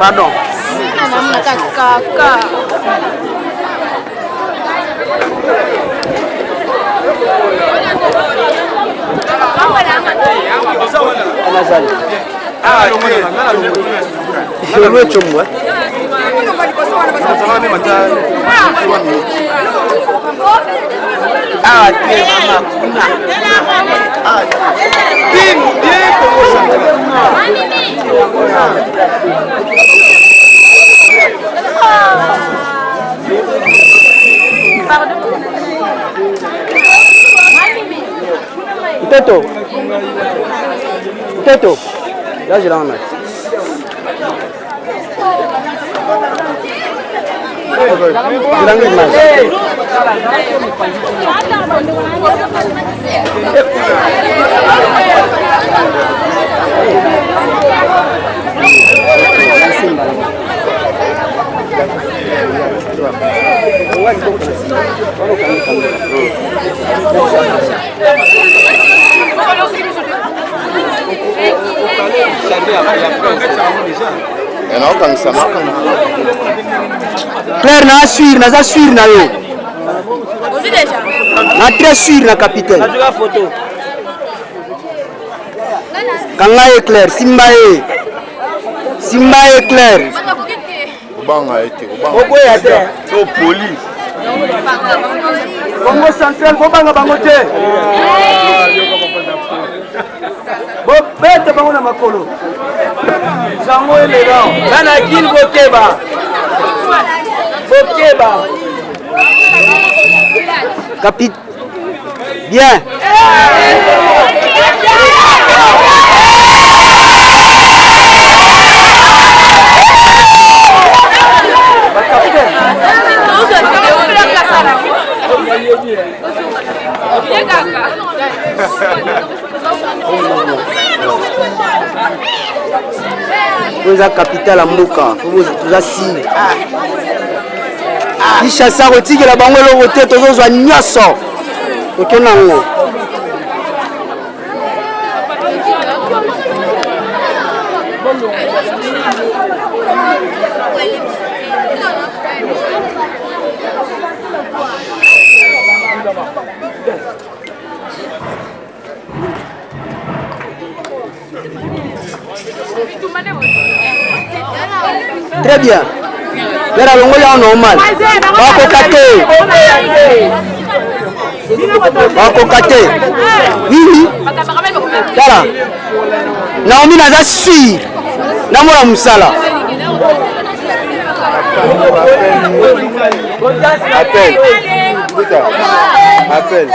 Pardon. Teto. Là, je l'en ai. Claire na suivre, na suivre na yo. Aussi déjà. Na très suivre na capitaine. Na joga photo. Kanga e Claire, Simba e Claire. Obanga ete, Oko ya te. So poli. Congo central kobanga bango te. Bo bete bango na makolo. Zango élégant. Bana kin bokeba. Capite. Bien. Vous êtes capitale à Mboka, vous êtes assis. Kisha sa rotiki la bango lo vote tozozwa nyoso. Okenango. Très bien. Là, on est normal. Oui. Voilà. Naomi naza si. Namora musala. Appel.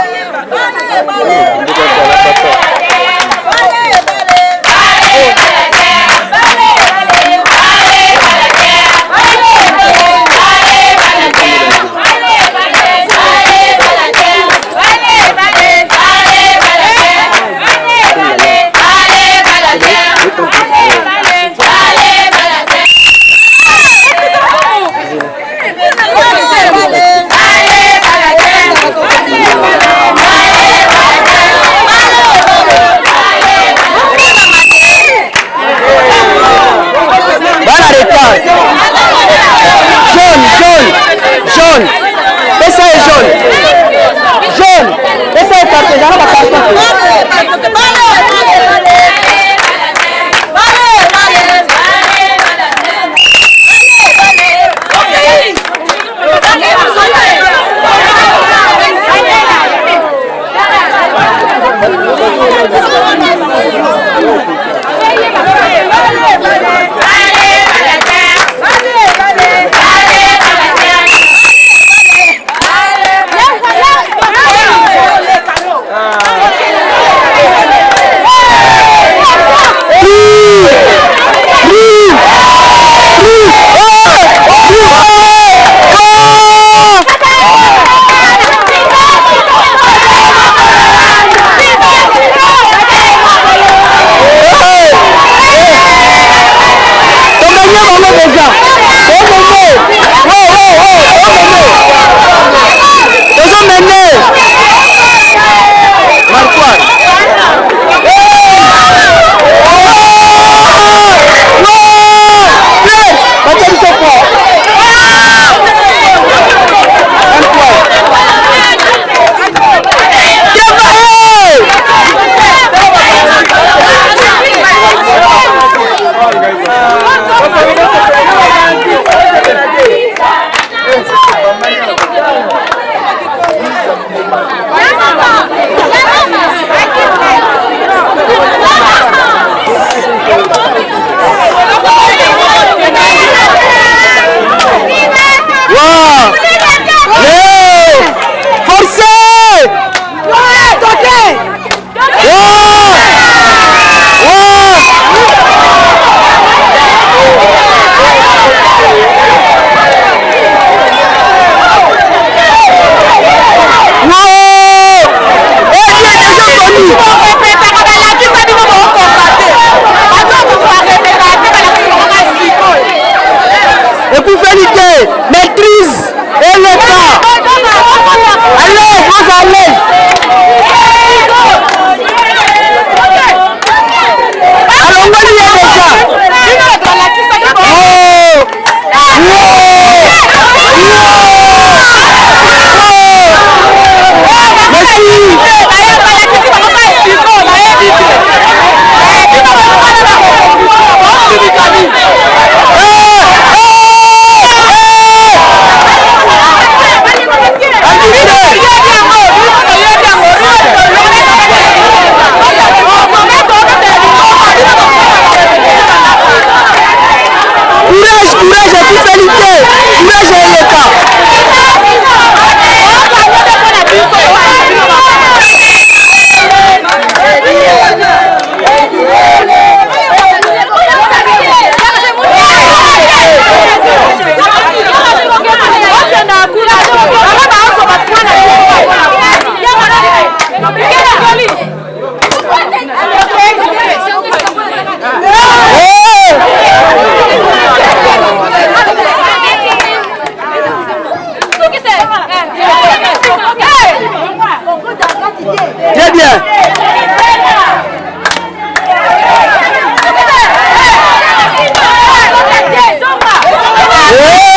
Eh!